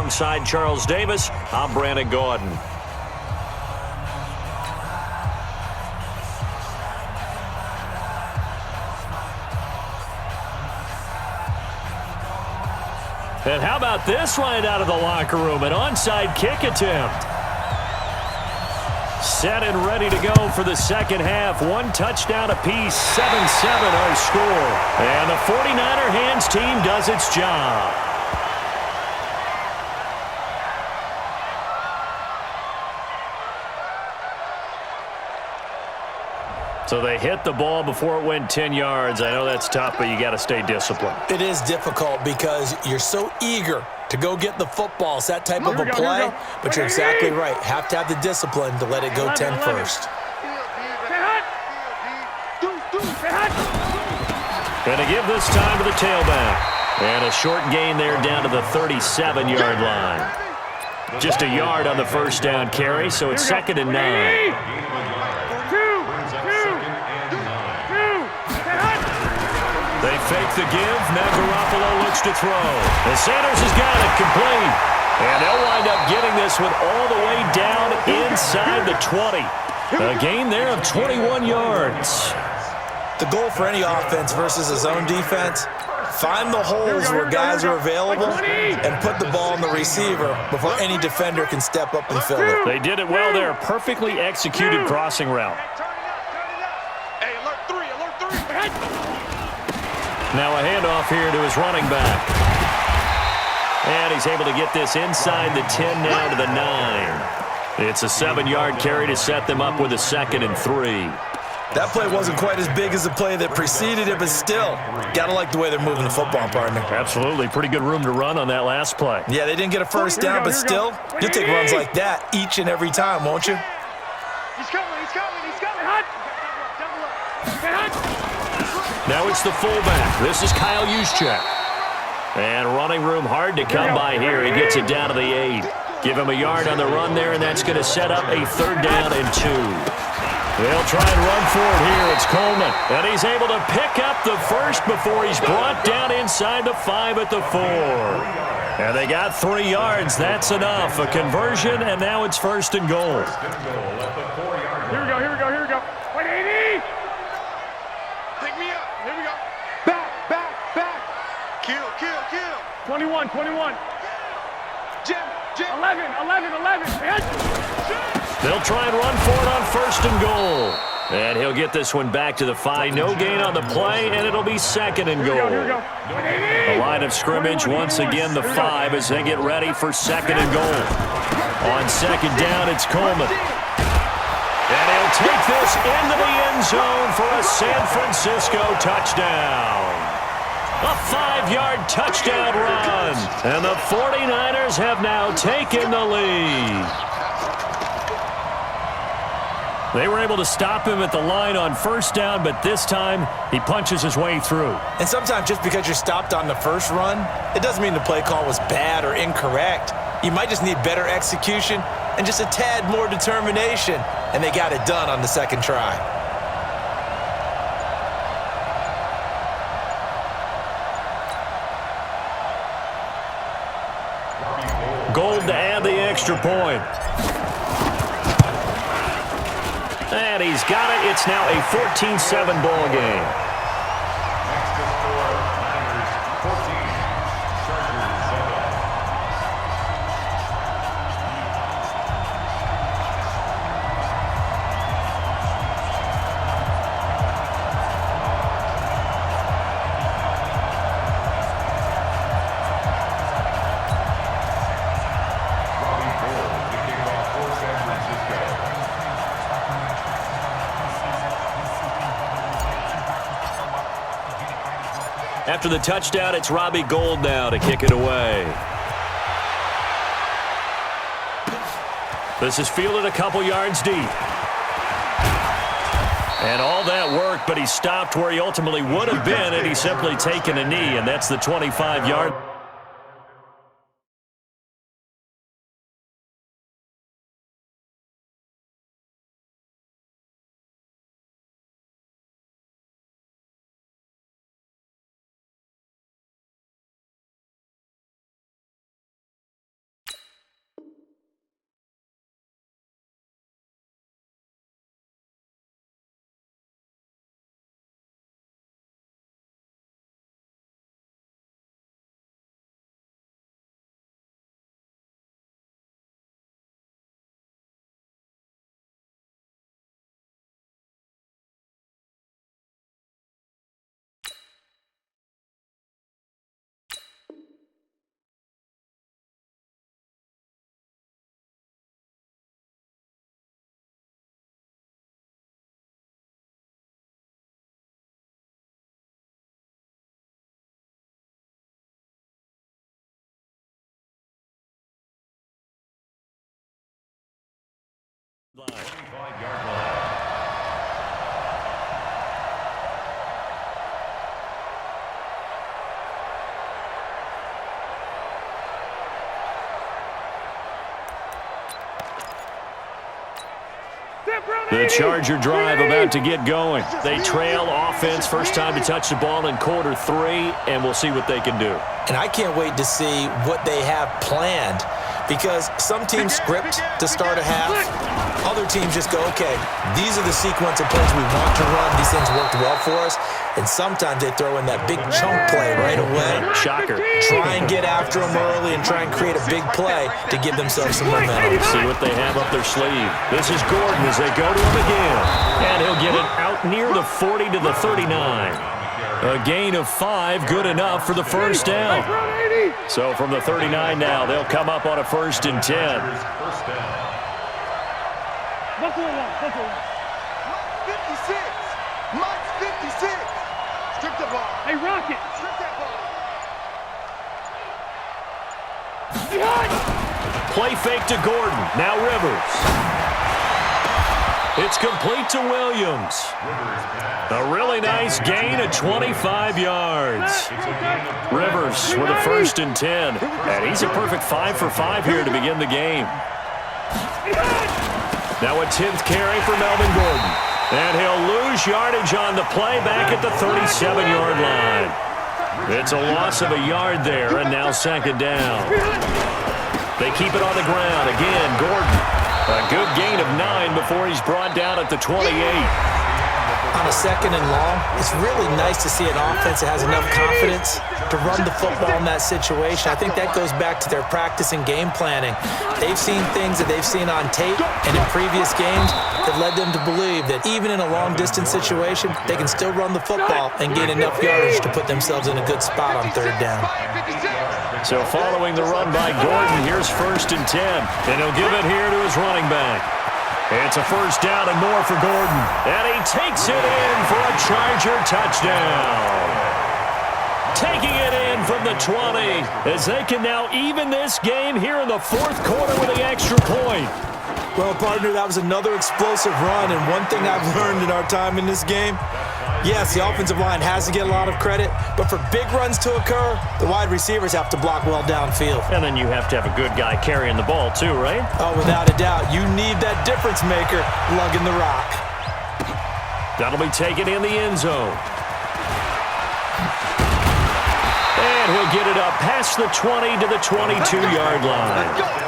Alongside Charles Davis, I'm Brandon Gordon. And how about this right out of the locker room? An onside kick attempt. Set and ready to go for the second half. One touchdown apiece, 7-7 our score. And the 49er hands team does its job. So they hit the ball before it went 10 yards. I know that's tough, but you got to stay disciplined. It is difficult because you're so eager to go get the football. It's that type of a play, but you're exactly right. Have to have the discipline to let it go 10 first. Going to give this time to the tailback. And a short gain there down to the 37-yard line. Just a yard on the first down carry, so it's 2nd and 9. They fake the give. Now Garoppolo looks to throw. And Sanders has got it complete. And they'll wind up getting this one all the way down inside the 20. A gain there of 21 yards. The goal for any offense versus a zone defense, find the holes where guys are available and put the ball in the receiver before any defender can step up and fill it. They did it well there. Perfectly executed crossing route. Now a handoff here to his running back. And he's able to get this inside the 10 now to the 9. It's a 7-yard carry to set them up with a 2nd and 3. That play wasn't quite as big as the play that preceded it, but still, got to like the way they're moving the football, partner. Absolutely. Pretty good room to run on that last play. Yeah, they didn't get a first down, but still, you'll take runs like that each and every time, won't you? He's coming. Now it's the fullback. This is Kyle Juszczyk. And running room hard to come by here. He gets it down to the 8. Give him a yard on the run there, and that's going to set up a 3rd down and 2. They'll try and run for it here. It's Coleman. And he's able to pick up the first before he's brought down inside the 5 at the 4. And they got 3 yards. That's enough. A conversion, and now it's 1st and goal. Here we go. 180. Pick me up. Here we go. Back. Kill. 21. Jim. 11. They'll try and run for it on 1st and goal. And he'll get this one back to the 5. No gain on the play, and it'll be 2nd and goal. Here we go. The line of scrimmage, once again, the 5 as they get ready for 2nd and goal. On 2nd down, it's Coleman. And he'll take this into the end zone for a San Francisco touchdown. A 5-yard touchdown run. And the 49ers have now taken the lead. They were able to stop him at the line on 1st down, but this time he punches his way through. And sometimes just because you're stopped on the first run, it doesn't mean the play call was bad or incorrect. You might just need better execution and just a tad more determination, and they got it done on the 2nd try. Gold to add the extra point. And he's got it. It's now a 14-7 ball game. After the touchdown, it's Robbie Gould now to kick it away. This is fielded a couple yards deep. And all that work, but he stopped where he ultimately would have been had he simply taken a knee, and that's the 25-yard The Charger drive about to get going. They trail offense, first time to touch the ball in quarter 3, and we'll see what they can do. And I can't wait to see what they have planned, because some teams script to start a half. Other teams just go, okay, these are the sequence of plays we want to run. These things worked well for us. And sometimes they throw in that big chunk play right away. Shocker. Try and get after them early and try and create a big play to give themselves some momentum. See what they have up their sleeve. This is Gordon as they go to him again. And he'll get it out near the 40 to the 39. A gain of 5, good enough for the first down. So from the 39 now, they'll come up on a 1st and 10. Buckle one. 56. Mike's 56. Strip the ball. Hey, Rocket. Strip that ball. Play fake to Gordon. Now Rivers. It's complete to Williams. A really nice gain of 25 yards. Rivers with a 1st and 10. And he's a perfect 5 for 5 here to begin the game. Now a 10th carry for Melvin Gordon. And he'll lose yardage on the play back at the 37-yard line. It's a loss of a yard there, and now 2nd down. They keep it on the ground. Again, Gordon. A good gain of 9 before he's brought down at the 28. On a 2nd and long, it's really nice to see an offense that has enough confidence to run the football in that situation. I think that goes back to their practice and game planning. They've seen things that they've seen on tape and in previous games that led them to believe that even in a long-distance situation, they can still run the football and gain enough yardage to put themselves in a good spot on 3rd down. So following the run by Gordon, here's 1st and 10. And he'll give it here to his running back. It's a 1st down and more for Gordon. And he takes it in for a Charger touchdown. Taking it in from the 20 as they can now even this game here in the 4th quarter with the extra point. Well, partner, that was another explosive run, and one thing I've learned in our time in this game, yes, the offensive line has to get a lot of credit, but for big runs to occur, the wide receivers have to block well downfield. And then you have to have a good guy carrying the ball too, right? Oh, without a doubt. You need that difference maker lugging the rock. That'll be taken in the end zone. And he'll get it up past the 20 to the 22-yard line.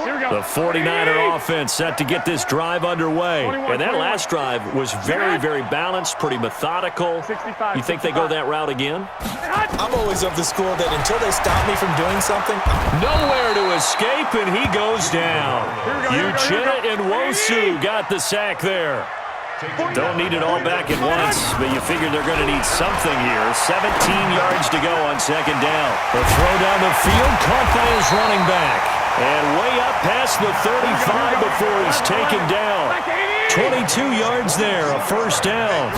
The 49er offense set to get this drive underway. And that last drive was very, very balanced, pretty methodical. You think they go that route again? I'm always of the school that until they stop me from doing something. Nowhere to escape, and he goes down. Uchenna and Wosu got the sack there. Don't need it all back at once, but you figure they're going to need something here. 17 yards to go on 2nd down. The throw down the field, caught by his running back. And way up past the 35 before he's taken down. 22 yards there, a 1st down.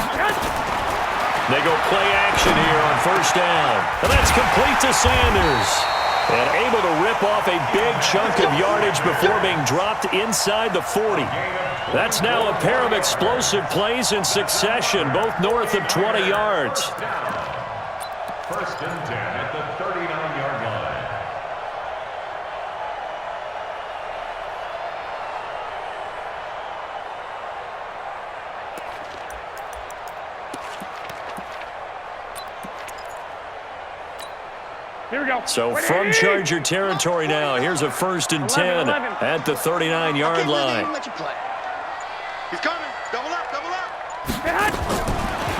They go play action here on 1st down. And that's complete to Sanders. And able to rip off a big chunk of yardage before being dropped inside the 40. That's now a pair of explosive plays in succession, both north of 20 yards. 1st and 10 at the 39-yard line. Here we go. So from Charger territory now, here's a 1st and 10 at the 39-yard line. He's coming. Double up.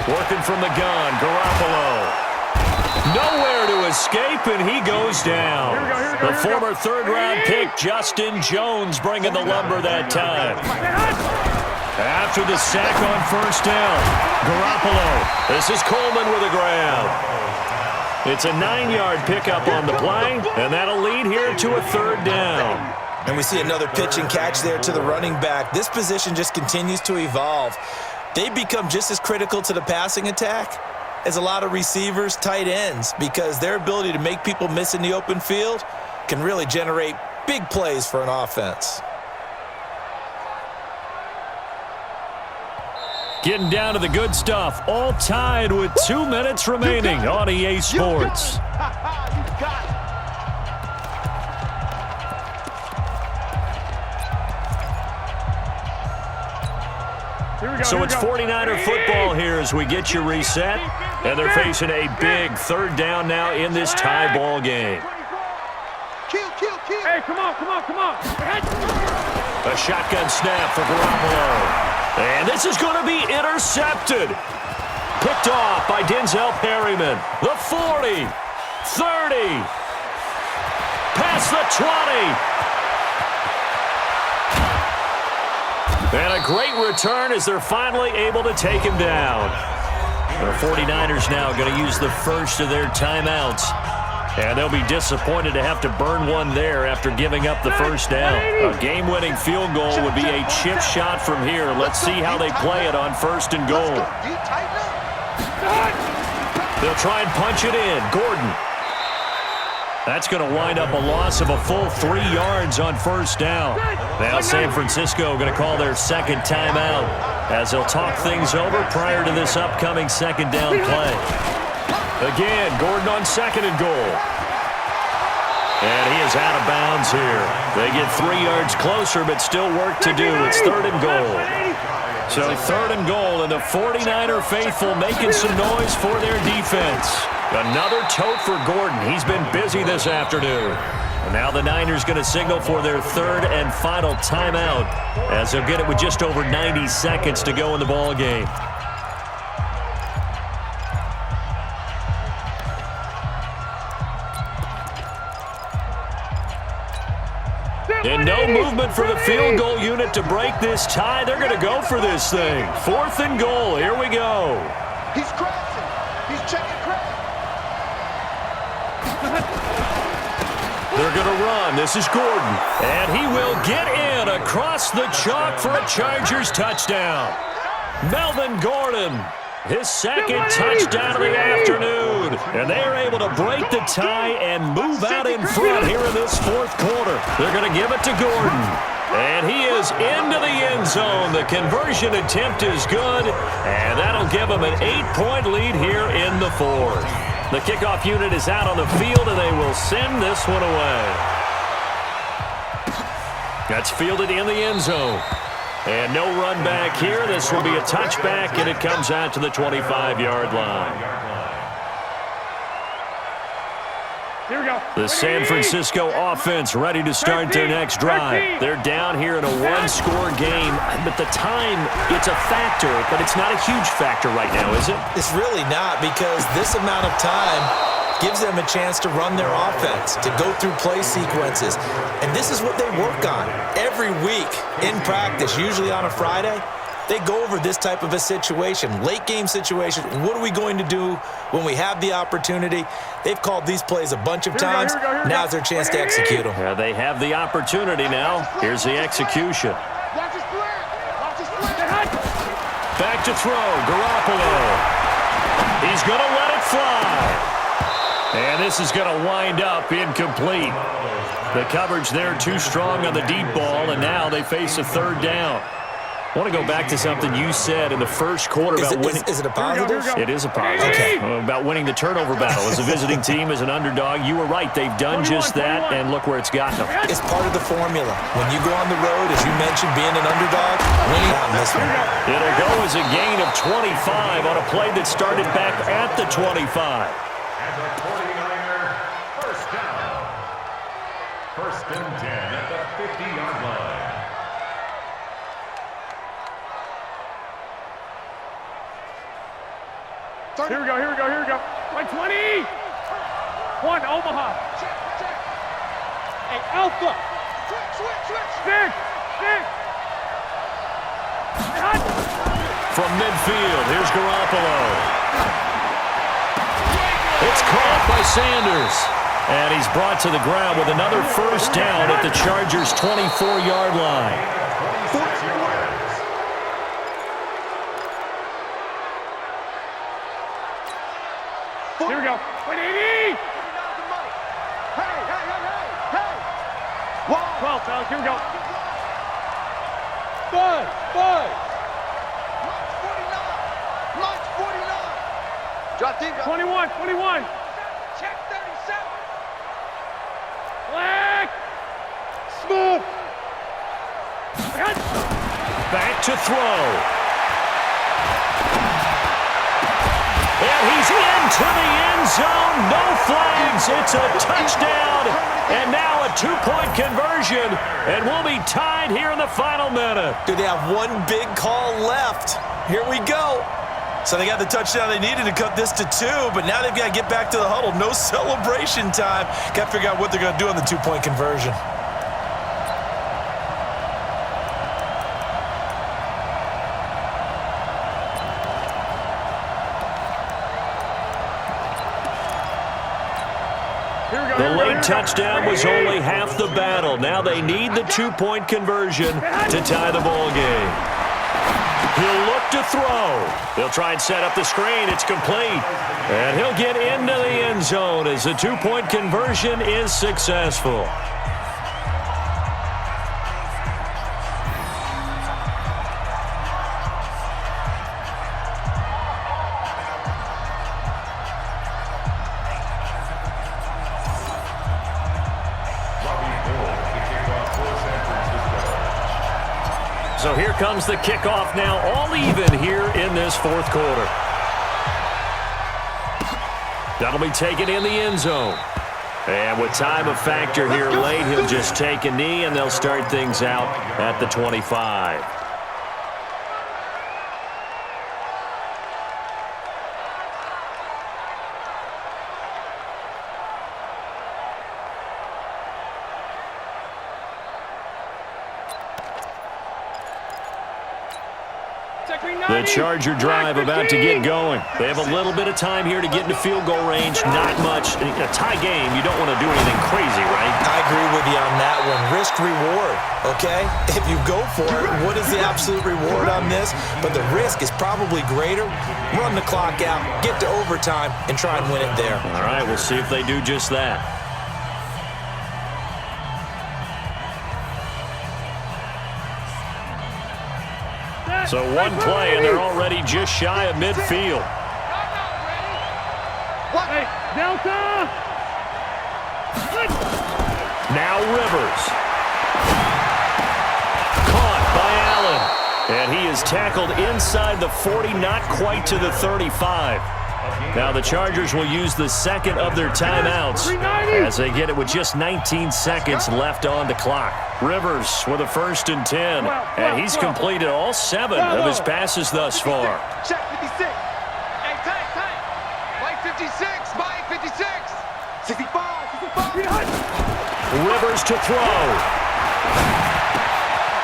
Working from the gun, Garoppolo. Nowhere to escape, and he goes down. The former 3rd-round pick, Justin Jones, bringing the lumber that time. After the sack on 1st down, Garoppolo. This is Coleman with a grab. It's a 9-yard pickup on the play, and that'll lead here to a 3rd down. And we see another pitch and catch there to the running back. This position just continues to evolve. They become just as critical to the passing attack is a lot of receivers, tight ends, because their ability to make people miss in the open field can really generate big plays for an offense. Getting down to the good stuff, all tied with 2 minutes remaining on EA Sports. So it's 49er football here as we get you reset, and they're facing a big third down now in this tie ball game. Hey, come on. A shotgun snap for Garoppolo. And this is going to be intercepted. Picked off by Denzel Perryman. The 40, 30, past the 20. And a great return as they're finally able to take him down. The 49ers now going to use the first of their timeouts. And they'll be disappointed to have to burn one there after giving up the first down. A game-winning field goal would be a chip shot from here. Let's see how they play it on 1st and goal. They'll try and punch it in. Gordon. That's going to wind up a loss of a full 3 yards on 1st down. Now San Francisco going to call their second timeout as they'll talk things over prior to this upcoming second down play. Again, Gordon on 2nd and goal. And he is out of bounds here. They get 3 yards closer, but still work to do. It's 3rd and goal. So 3rd and goal, and the 49er faithful making some noise for their defense. Another tote for Gordon. He's been busy this afternoon. And now the Niners going to signal for their 3rd and final timeout as they'll get it with just over 90 seconds to go in the ball game. And no movement for the field goal unit to break this tie. They're going to go for this thing. 4th and goal. Here we go. He's crashing. He's checking crash. They're going to run. This is Gordon. And he will get in across the chalk for a Chargers touchdown. Melvin Gordon, his 2nd touchdown of the afternoon. And they are able to break the tie and move out in front here in this 4th quarter. They're going to give it to Gordon. And he is into the end zone. The conversion attempt is good. And that'll give them an 8-point lead here in the 4th. The kickoff unit is out on the field, and they will send this one away. That's fielded in the end zone. And no run back here. This will be a touchback, and it comes out to the 25-yard line. Here we go. The San Francisco offense ready to start their next drive. They're down here in a one-score game, but the time, it's a factor, but it's not a huge factor right now, is it? It's really not, because this amount of time gives them a chance to run their offense, to go through play sequences. And this is what they work on every week in practice, usually on a Friday. They go over this type of a situation, late game situation. What are we going to do when we have the opportunity? They've called these plays a bunch of times. Now's their chance to execute them. Yeah, they have the opportunity now. Here's the execution. Watch his split. Watch his split. Back to throw. Garoppolo. He's going to let it fly. And this is going to wind up incomplete. The coverage there too strong on the deep ball, and now they face a 3rd down. I want to go back to something you said in the first quarter about winning. Is it a positive? It is a positive. Okay. About winning the turnover battle. As a visiting team, as an underdog, you were right. They've done just that, and look where it's gotten them. It's part of the formula. When you go on the road, as you mentioned, being an underdog, winning on this one. It'll go as a gain of 25 on a play that started back at the 25. And the 49er, first down. 1st and 10 at the 50-yard line. Here we go. 120. 1, Omaha. Hey, Alpha. Stick. From midfield, here's Garoppolo. It's caught by Sanders. And he's brought to the ground with another first down at the Chargers' 24-yard line. Here we go. 180. Hey. 12, fellas. Here we go. 5. Launch 49. Drop deep. 21. Check 37. Black. Smooth. Back to throw. And he's into the end zone. No flags. It's a touchdown. And now a 2-point conversion. And we'll be tied here in the final minute. Do they have one big call left? Here we go. So they got the touchdown they needed to cut this to 2, but now they've got to get back to the huddle. No celebration time. Got to figure out what they're going to do on the 2-point conversion. The late touchdown was only half the battle. Now they need the 2-point conversion to tie the ball game. He'll look to throw. He'll try and set up the screen. It's complete. And he'll get into the end zone as the 2-point conversion is successful. So here comes the kickoff now, all even here in this fourth quarter. That'll be taken in the end zone. And with time a factor here late, he'll just take a knee, and they'll start things out at the 25. The Charger drive about to get going. They have a little bit of time here to get into field goal range. Not much. In a tie game, you don't want to do anything crazy, right? I agree with you on that one. Risk reward, okay? If you go for it, what is the absolute reward on this? But the risk is probably greater. Run the clock out, get to overtime, and try and win it there. All right, we'll see if they do just that. So one play, and they're already just shy of midfield. Hey, Delta! Now Rivers. Caught by Allen. And he is tackled inside the 40, not quite to the 35. Now the Chargers will use the second of their timeouts as they get it with just 19 seconds left on the clock. Rivers with a 1st and 10, and he's completed all 7 of his passes thus far. Check 56. Hey, tight. Mike 56. Mike 56. 65. Rivers to throw.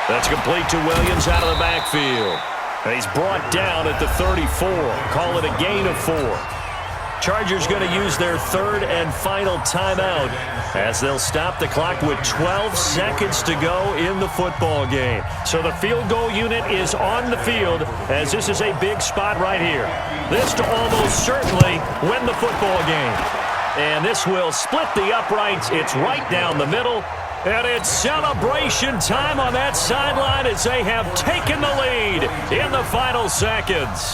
That's complete to Williams out of the backfield. And he's brought down at the 34. Call it a gain of 4. Chargers going to use their 3rd and final timeout as they'll stop the clock with 12 seconds to go in the football game. So the field goal unit is on the field as this is a big spot right here. This to almost certainly win the football game. And this will split the uprights. It's right down the middle. And it's celebration time on that sideline as they have taken the lead in the final seconds.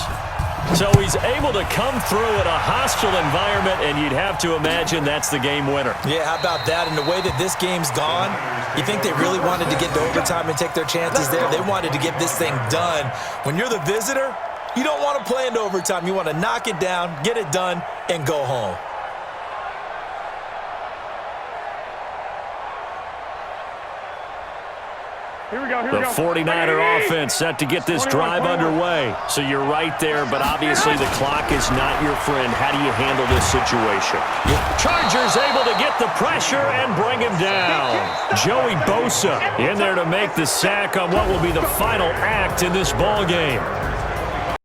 So he's able to come through in a hostile environment, and you'd have to imagine that's the game winner. Yeah, how about that? And the way that this game's gone, you think they really wanted to get to overtime and take their chances there? They wanted to get this thing done. When you're the visitor, you don't want to play into overtime. You want to knock it down, get it done, and go home. The 49er offense set to get this drive underway. So you're right there, but obviously the clock is not your friend. How do you handle this situation? Chargers able to get the pressure and bring him down. Joey Bosa in there to make the sack on what will be the final act in this ball game.